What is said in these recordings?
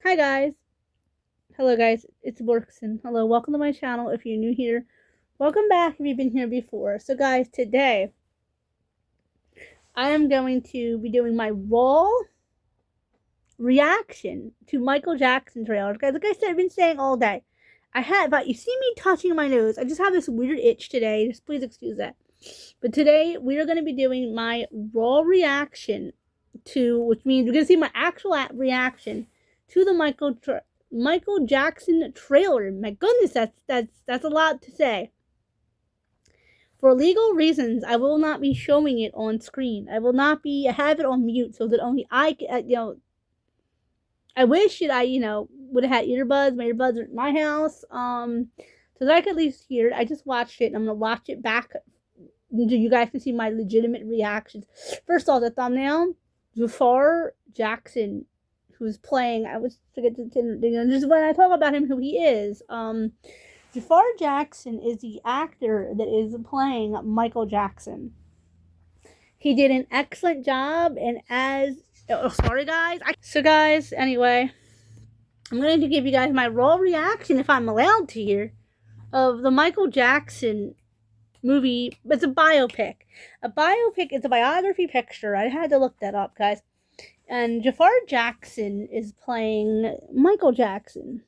Hi guys. Hello guys, it's Borkson. Hello, welcome to my channel if you're new here. Welcome back if you've been here before. So guys, today I am going to be doing my raw reaction to Michael Jackson trailers. Guys, like I said, I've been saying all day. But you see me touching my nose. I just have this weird itch today. Just please excuse that. But today we are going to be doing my raw reaction to, which means we're going to see my actual reaction to the Michael Jackson trailer. My goodness, that's a lot to say. For legal reasons, I will not be showing it on screen. I will not have it on mute so that only I can, I wish that I, would have had earbuds. My earbuds are at my house. So that I could at least hear it. I just watched it and I'm gonna watch it back so you guys can see my legitimate reactions. First of all, the thumbnail, Jafar Jackson, who's playing, I was forget to just when I talk about him, who he is. Jafar Jackson is the actor that is playing Michael Jackson. He did an excellent job, and sorry guys. So guys, anyway, I'm going to give you guys my raw reaction, if I'm allowed to here, of the Michael Jackson movie. It's a biopic. A biopic is a biography picture. I had to look that up, guys. And Jafar Jackson is playing Michael Jackson.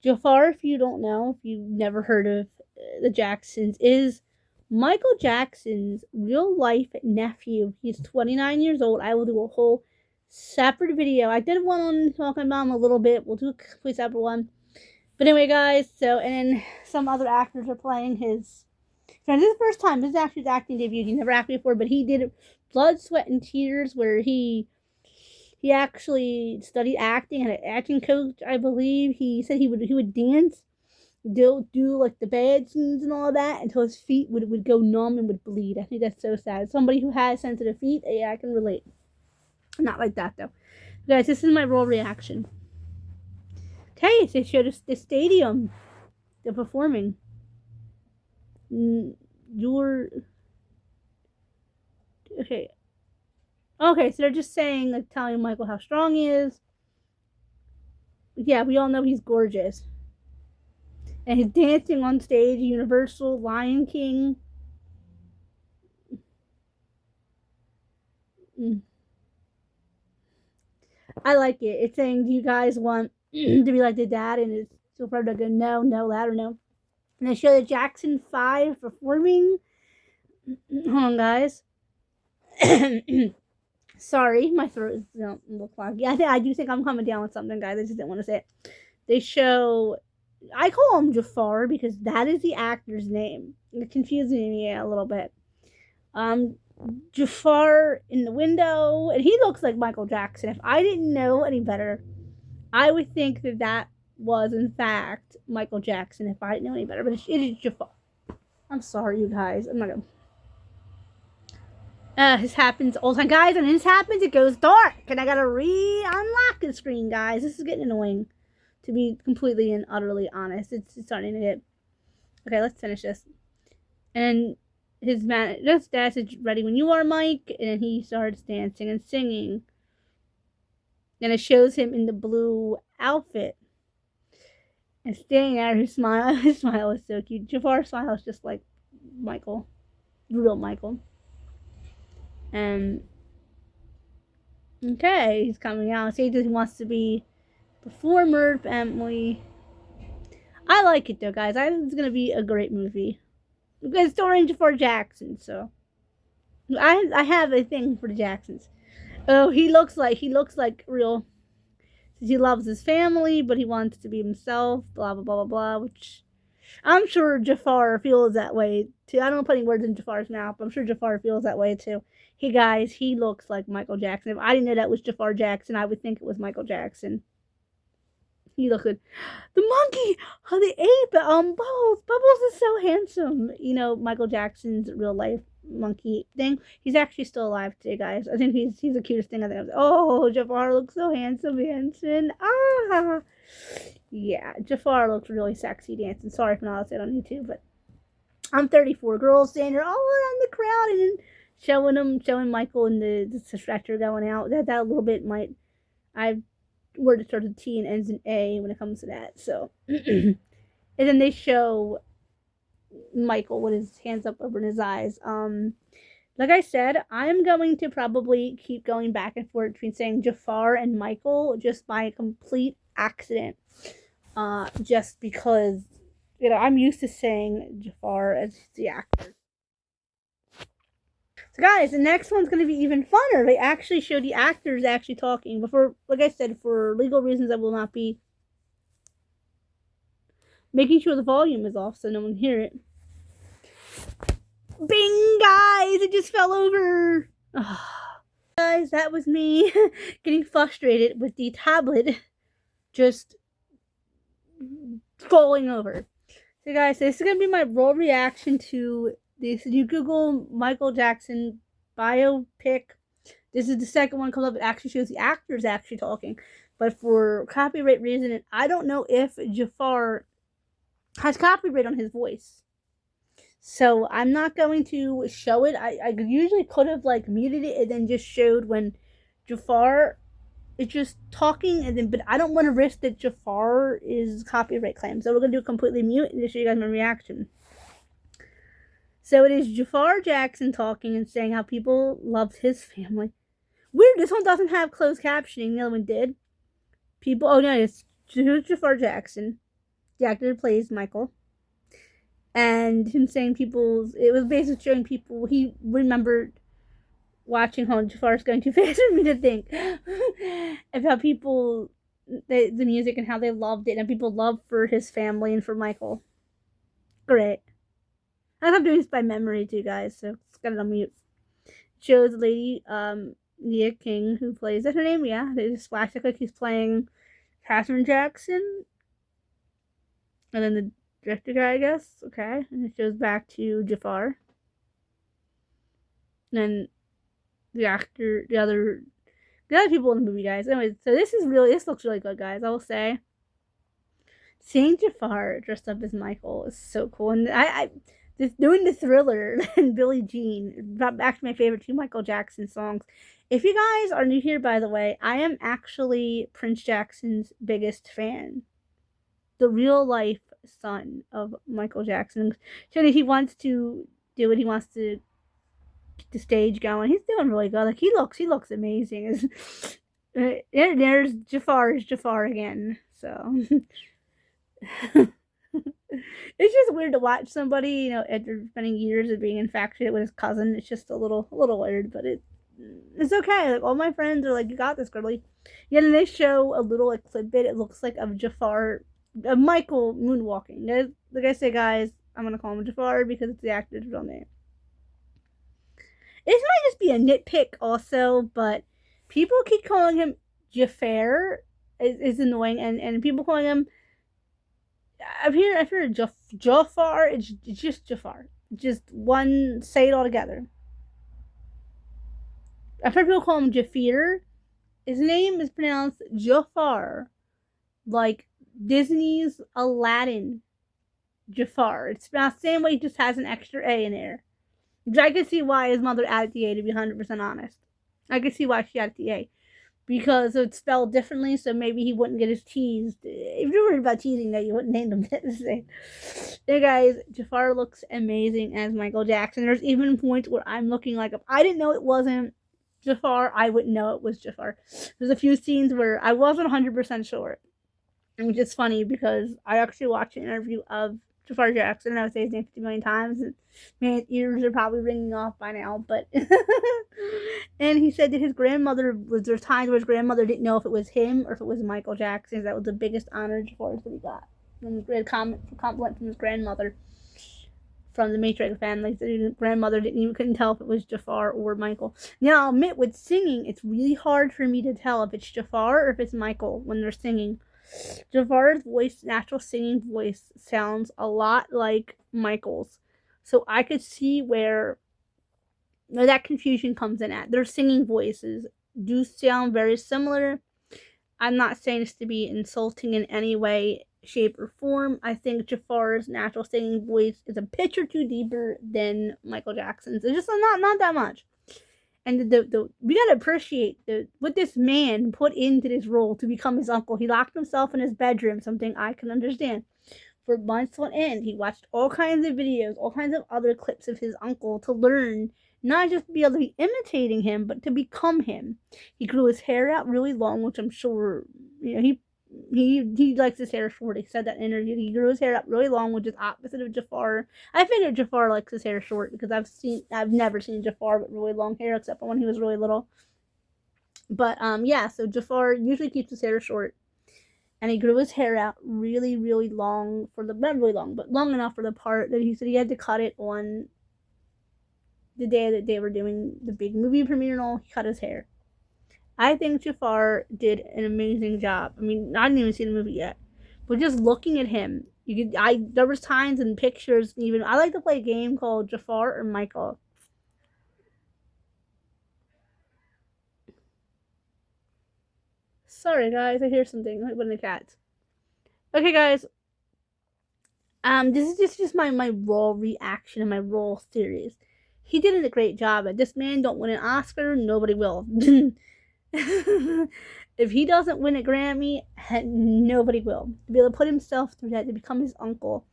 Jafar, if you don't know, if you've never heard of the Jacksons, is Michael Jackson's real life nephew. He's 29 years old. I will do a whole separate video. I did one on talking about him a little bit. We'll do a complete separate one. But anyway, guys, and then some other actors are playing his. So this is the first time. This is actually his acting debut. He never acted before, but he did Blood, Sweat, and Tears, where he actually studied acting, had an acting coach, I believe. He said he would dance, do like the bad scenes and all of that until his feet would go numb and would bleed. I think that's so sad. Somebody who has sensitive feet, yeah, I can relate. Not like that though. Guys, this is my raw reaction. Okay, they showed the stadium. They're performing. Okay, so they're just saying, like, telling Michael how strong he is. Yeah, we all know he's gorgeous. And he's dancing on stage, Universal, Lion King. I like it. It's saying, do you guys want to be like the dad? And it's so far to go, no, louder, no. And they show the Jackson 5 performing. Hold on, guys. Sorry, my throat is a little foggy. I do think I'm coming down with something, guys. I just didn't want to say it. They show, I call him Jafar because that is the actor's name. It confuses me a little bit. Jafar in the window, and he looks like Michael Jackson. If I didn't know any better, I would think that was in fact Michael Jackson if I didn't know any better. But it is Jafar. I'm sorry, you guys. I'm not gonna. This happens all the time, guys, and this happens, it goes dark, and I gotta unlock the screen, guys. This is getting annoying, to be completely and utterly honest. It's starting to get. Okay, let's finish this. And his dad says, "Ready when you are, Mike," and he starts dancing and singing. And it shows him in the blue outfit and standing there. His smile is so cute. Jafar's smile is just like Michael, real Michael. And okay, he's coming out. He wants to be a performer, family. I like it though, guys. I think it's gonna be a great movie. It's starring Jafar Jackson, so I have a thing for the Jacksons. Oh, he looks like real. He loves his family, but he wants to be himself. Blah blah blah blah blah. Which I'm sure Jafar feels that way too. I don't put any words in Jafar's mouth, but I'm sure Jafar feels that way too. Hey guys, he looks like Michael Jackson. If I didn't know that was Jafar Jackson, I would think it was Michael Jackson. He looks good. The monkey, the ape, Bubbles. Bubbles is so handsome. You know, Michael Jackson's real life monkey thing. He's actually still alive today, guys. I think he's the cutest thing I think. Oh, Jafar looks so handsome, dancing. Ah, yeah, Jafar looks really sexy dancing. Sorry if not, I'll say it on YouTube, but I'm 34. Girls standing there all around the crowd and then showing Michael and the stretcher going out. That little bit might. word that starts with T and ends in A when it comes to that. So, and then they show Michael with his hands up over his eyes. Like I said, I'm going to probably keep going back and forth between saying Jafar and Michael just by a complete accident. Just because, I'm used to saying Jafar as the actor. So guys, the next one's going to be even funner. They actually show the actors actually talking. But like I said, for legal reasons, I will not be making sure the volume is off so no one can hear it. Bing, guys! It just fell over. Guys, that was me getting frustrated with the tablet just falling over. So guys, this is going to be my raw reaction to this. You Google Michael Jackson Biopic. This is the second one comes up. It actually shows the actors actually talking. But for copyright reason, I don't know if Jafar has copyright on his voice. So I'm not going to show it. I usually could have muted it and then just showed when Jafar is just talking, and then but I don't want to risk that Jafar is copyright claim. So we're gonna do completely mute and just show you guys my reaction. So it is Jafar Jackson talking and saying how people loved his family. Weird, this one doesn't have closed captioning. The other one did. Oh no, it's Jafar Jackson, the actor who plays Michael. And him saying it was basically showing people, he remembered watching Jafar's going too fast for me to think, about people, the music and how they loved it, and people loved for his family and for Michael. Great. I'm doing this by memory too, guys, so it's got it on mute. Shows the lady, Nia King, who plays, is that her name? Yeah, they just flash it like he's playing Catherine Jackson. And then the director guy, I guess. Okay. And it goes back to Jafar. And then the actor, the other people in the movie, guys. Anyways, so this looks really good, guys, I will say. Seeing Jafar dressed up as Michael is so cool. And doing the Thriller and Billie Jean, actually my favorite two Michael Jackson songs. If you guys are new here, by the way, I am actually Prince Jackson's biggest fan. The real life son of Michael Jackson. So if he wants to do it, he wants to get the stage going. He's doing really good. He looks amazing. There's Jafar again. So it's just weird to watch somebody, after spending years of being infatuated with his cousin. It's just a little weird, but it's okay. All my friends are like, "You got this, girlie." Yeah, and they show a little clip bit. It looks like of Jafar. Michael moonwalking. Like I say, guys, I'm gonna call him Jafar because it's the actor's real name. This might just be a nitpick also, but people keep calling him Jafar. Is annoying, and people calling him. I've heard Jafar. It's just Jafar. Just one. Say it all together. I've heard people call him Jafir. His name is pronounced Jafar, like Disney's Aladdin. Jafar. It's spelled the same way, he just has an extra A in there. I can see why his mother added the A, to be 100% honest. I can see why she added the A. Because it's spelled differently, so maybe he wouldn't get his teased. If you're worried about teasing, though, you wouldn't name him the same. Hey guys, Jafar looks amazing as Michael Jackson. There's even points where I'm looking like, if I didn't know it wasn't Jafar, I wouldn't know it was Jafar. There's a few scenes where I wasn't 100% sure. Which is funny because I actually watched an interview of Jafar Jackson, and I would say his name 50 million times, and man's ears are probably ringing off by now, but and he said that his grandmother there's times where his grandmother didn't know if it was him or if it was Michael Jackson. That was the biggest honor Jafar that he got. And he had compliment from his grandmother from the Matrix family. So his grandmother couldn't tell if it was Jafar or Michael. Now I'll admit, with singing, it's really hard for me to tell if it's Jafar or if it's Michael when they're singing. Jafar's voice, natural singing voice, sounds a lot like Michael's. So I could see where that confusion comes in at. Their singing voices do sound very similar. I'm not saying this to be insulting in any way, shape, or form. I think Jafar's natural singing voice is a pitch or two deeper than Michael Jackson's. It's just not that much. And we gotta appreciate what this man put into this role to become his uncle. He locked himself in his bedroom, something I can understand. For months on end, he watched all kinds of videos, all kinds of other clips of his uncle to learn, not just to be able to be imitating him, but to become him. He grew his hair out really long, which I'm sure, he likes his hair short. He said that in an interview. He grew his hair out really long, which is opposite of Jafar. I figured Jafar likes his hair short because I've never seen Jafar with really long hair except for when he was really little. But yeah, so Jafar usually keeps his hair short. And he grew his hair out really, really long not really long, but long enough for the part that he said he had to cut it on the day that they were doing the big movie premiere and all. He cut his hair. I think Jafar did an amazing job. I mean, I didn't even see the movie yet, but just looking at him, there was times and pictures. Even I like to play a game called Jafar or Michael. Sorry, guys, I hear something like one of the cats. Okay, guys. This is just my raw reaction and my raw theories. He did a great job. This man don't win an Oscar, nobody will. If he doesn't win a Grammy, nobody will. To be able to put himself through that, to become his uncle.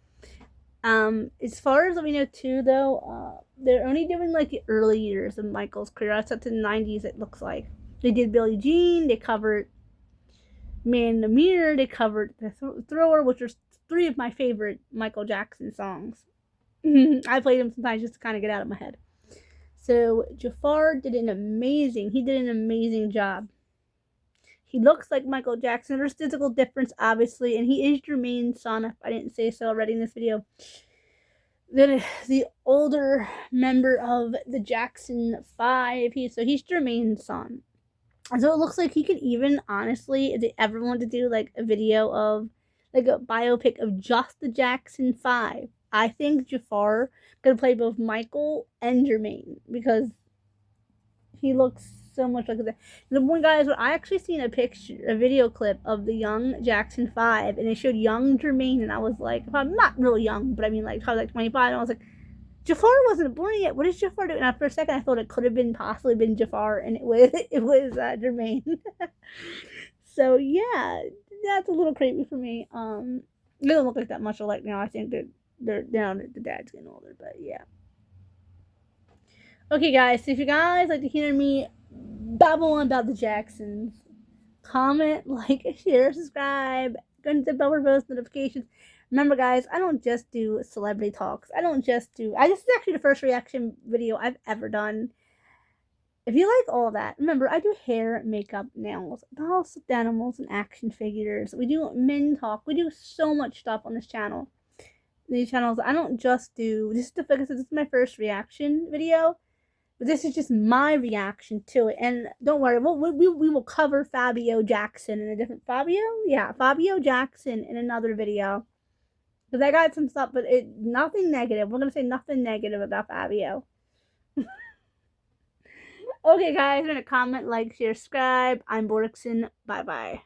As far as we know too, though, they're only doing like the early years of Michael's career. That's up to the 90s, it looks like. They did Billie Jean, they covered Man in the Mirror, they covered The Thrower, which are three of my favorite Michael Jackson songs. I play them sometimes just to kind of get out of my head. So Jafar did an amazing job. He looks like Michael Jackson. There's physical difference, obviously, and he is Jermaine's son, if I didn't say so already in this video. Then the older member of the Jackson 5. He's Jermaine's son. So it looks like he could even, honestly, if they ever wanted to do like a video of, like a biopic of just the Jackson 5, I think Jafar could play both Michael and Jermaine because he looks so much like that. The one guys, I actually seen a video clip of the young Jackson 5, and they showed young Jermaine, and I was like, I'm not real young, but I mean like probably like 25, and I was like, Jafar wasn't born yet. What is Jafar doing? And for a second, I thought it could have possibly been Jafar, and it was Jermaine. So yeah, that's a little creepy for me. They don't look like that much alike now. I think that they're down. The dad's getting older, but yeah. Okay, guys. So if you guys like to hear me babble on about the Jacksons, comment, like, share, subscribe, go into the bell for post notifications. Remember, guys, I don't just do celebrity talks. This is actually the first reaction video I've ever done. If you like all that, remember, I do hair, makeup, nails, dolls, stuffed animals, and action figures. We do men talk. We do so much stuff on this channel. These channels, I don't just do, this is my first reaction video, but this is just my reaction to it. And don't worry, we will cover Fabio Jackson in a different, Fabio Jackson in another video. Because I got some stuff, but nothing negative. We're going to say nothing negative about Fabio. Okay, guys, I'm going to comment, like, share, subscribe. I'm Borixon. Bye-bye.